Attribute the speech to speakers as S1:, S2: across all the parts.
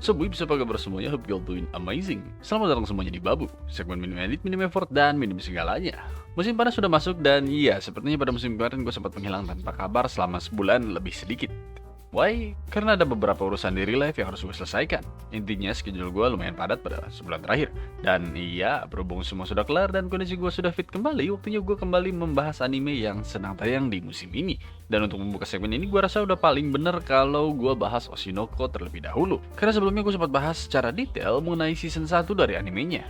S1: So, what's up kabar semuanya? Hope you're doing amazing. Selamat datang semuanya di Babu, segmen minim edit, minim effort, dan minim segalanya. Musim panas sudah masuk dan iya, sepertinya pada musim kemarin gue sempat menghilang tanpa kabar selama sebulan lebih sedikit. Why? Karena ada beberapa urusan di real life yang harus gue selesaikan. Intinya schedule gue lumayan padat pada sebulan terakhir. Dan iya, berhubung semua sudah kelar dan kondisi gue sudah fit kembali, waktunya gue kembali membahas anime yang sedang tayang di musim ini. Dan untuk membuka segmen ini, gue rasa udah paling bener kalau gue bahas Oshinoko terlebih dahulu. Karena sebelumnya gue sempat bahas secara detail mengenai season 1 dari animenya.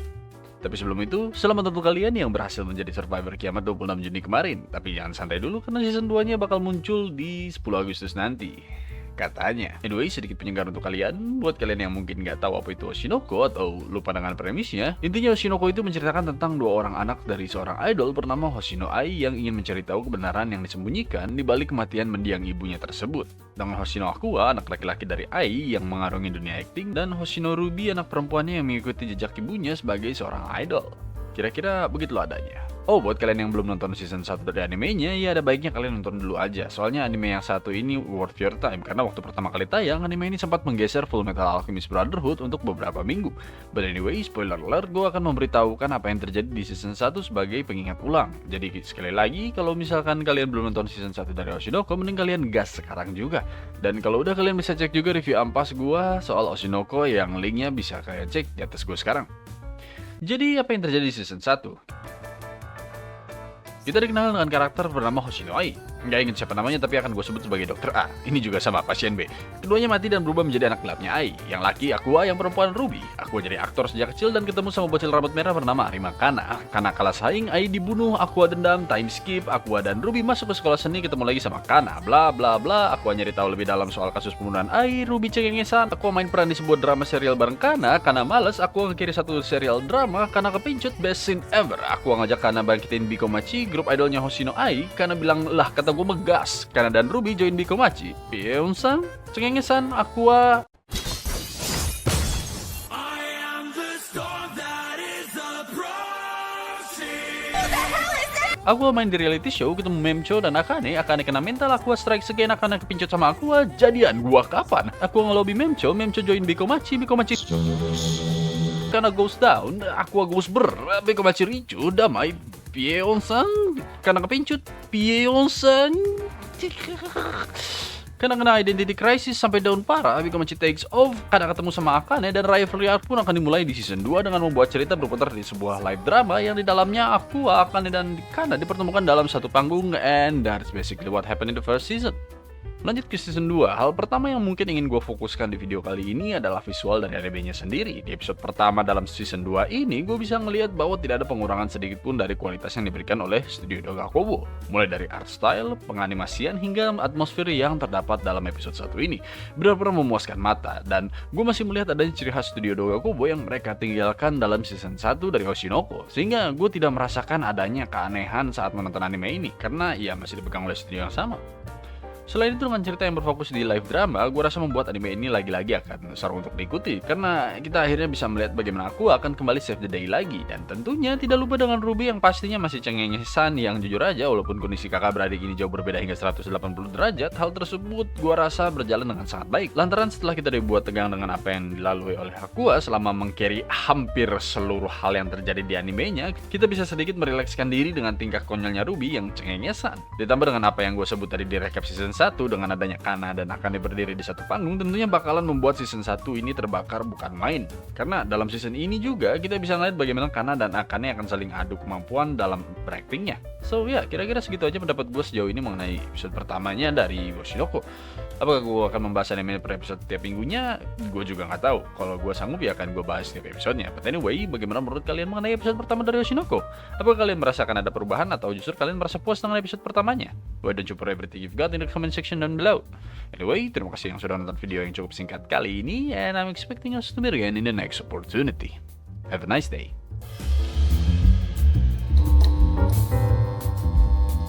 S1: Tapi sebelum itu, selamat untuk kalian yang berhasil menjadi survivor kiamat 26 Juni kemarin. Tapi jangan santai dulu karena season 2-nya bakal muncul di 10 Agustus nanti. Katanya. Anyway, sedikit penyegar untuk kalian. Buat kalian yang mungkin nggak tahu apa itu Oshinoko atau lupa dengan premisnya, intinya Oshinoko itu menceritakan tentang dua orang anak dari seorang idol bernama Hoshino Ai yang ingin mencari tahu kebenaran yang disembunyikan di balik kematian mendiang ibunya tersebut. Dengan Hoshino Aqua, anak laki-laki dari Ai yang mengarungi dunia akting, dan Hoshino Ruby, anak perempuannya yang mengikuti jejak ibunya sebagai seorang idol. Kira-kira begitulah adanya. Oh, buat kalian yang belum nonton season 1 dari animenya, ya ada baiknya kalian nonton dulu aja. Soalnya anime yang satu ini worth your time, karena waktu pertama kali tayang, anime ini sempat menggeser Full Metal Alchemist Brotherhood untuk beberapa minggu. But anyway, spoiler alert, gue akan memberitahukan apa yang terjadi di season 1 sebagai pengingat ulang. Jadi sekali lagi, kalau misalkan kalian belum nonton season 1 dari Oshinoko, mending kalian gas sekarang juga. Dan kalau udah, kalian bisa cek juga review ampas gue soal Oshinoko yang linknya bisa kalian cek di atas gue sekarang. Jadi apa yang terjadi di season 1? Kita dikenal dengan karakter bernama Hoshino Ai. Nggak ingat siapa namanya, tapi akan gue sebut sebagai Dr. A. Ini juga sama pasien B. Keduanya mati dan berubah menjadi anak gelapnya Ai. Yang laki Aqua, yang perempuan Ruby. Aqua jadi aktor sejak kecil dan ketemu sama bocil rambut merah bernama Arima Kana. Karena kalah saing, Ai dibunuh, Aqua dendam, time skip, Aqua dan Ruby masuk ke sekolah seni, ketemu lagi sama Kana. Bla bla bla. Aqua nyari tahu lebih dalam soal kasus pembunuhan Ai. Ruby cengengesan. Aqua main peran di sebuah drama serial bareng Kana. Kana males, Aqua ngekiri satu serial drama. Kana kepincut, best scene ever. Aqua ngajak Kana bangkitin Bikomachi, grup idolnya Hoshino Ai. Kana bilang, lah kata gue megas. Kana dan Ruby join Bikomachi. Pieonsan, cengengesan, Aqua. Aqua main di reality show, ketemu Memcho dan Akane kena mental, Aqua strike again, Akane kepincut sama Aqua, jadian, gua kapan? Aqua ngelobi Memcho join Bikomachi karena goes down, Aqua goes Bikomachi ricu, damai, Pieonsan, karena kepincut, Pieonsan, karena kena identity crisis sampai down parah, Bikomachi takes off, karena ketemu sama Akane, dan rivalry arc pun akan dimulai di season 2 dengan membuat cerita berputar di sebuah live drama yang di dalamnya Aqua, Akane, dan Kana dipertemukan dalam satu panggung, and that's basically what happened in the first season. Lanjut ke season 2, hal pertama yang mungkin ingin gue fokuskan di video kali ini adalah visual dari animenya sendiri. Di episode pertama dalam season 2 ini, gue bisa ngelihat bahwa tidak ada pengurangan sedikit pun dari kualitas yang diberikan oleh studio Doga Kobo. Mulai dari art style, penganimasian, hingga atmosfer yang terdapat dalam episode 1 ini. Benar-benar memuaskan mata, dan gue masih melihat adanya ciri khas studio Doga Kobo yang mereka tinggalkan dalam season 1 dari Oshinoko. Sehingga gue tidak merasakan adanya keanehan saat menonton anime ini, karena ya masih dipegang oleh studio yang sama. Selain itu, dengan cerita yang berfokus di live drama, gue rasa membuat anime ini lagi-lagi akan seru untuk diikuti, karena kita akhirnya bisa melihat bagaimana aku akan kembali save the day lagi. Dan tentunya tidak lupa dengan Ruby yang pastinya masih cengengesan, yang jujur aja walaupun kondisi kakak beradik ini jauh berbeda hingga 180 derajat, hal tersebut gue rasa berjalan dengan sangat baik. Lantaran setelah kita dibuat tegang dengan apa yang dilalui oleh Aqua selama meng-carry hampir seluruh hal yang terjadi di animenya, kita bisa sedikit merilekskan diri dengan tingkah konyolnya Ruby yang cengengesan. Ditambah dengan apa yang gue sebut tadi di recap season 1, dengan adanya Kana dan Akane berdiri di satu panggung, tentunya bakalan membuat season 1 ini terbakar bukan main. Karena dalam season ini juga kita bisa ngeliat bagaimana Kana dan Akane akan saling adu kemampuan dalam beraktingnya. So ya, kira-kira segitu aja pendapat gue sejauh ini mengenai episode pertamanya dari Oshinoko. Apakah gue akan membahas anime per episode tiap minggunya? Gue juga nggak tahu. Kalau gue sanggup ya akan gue bahas tiap episodenya. But anyway, bagaimana menurut kalian mengenai episode pertama dari Oshinoko? Apakah kalian merasakan ada perubahan atau justru kalian merasa puas dengan episode pertamanya? Why don't you put everything you've got in the comment section down below. Anyway, terima kasih yang sudah nonton video yang cukup singkat kali ini, and I'm expecting us to meet again in the next opportunity. Have a nice day.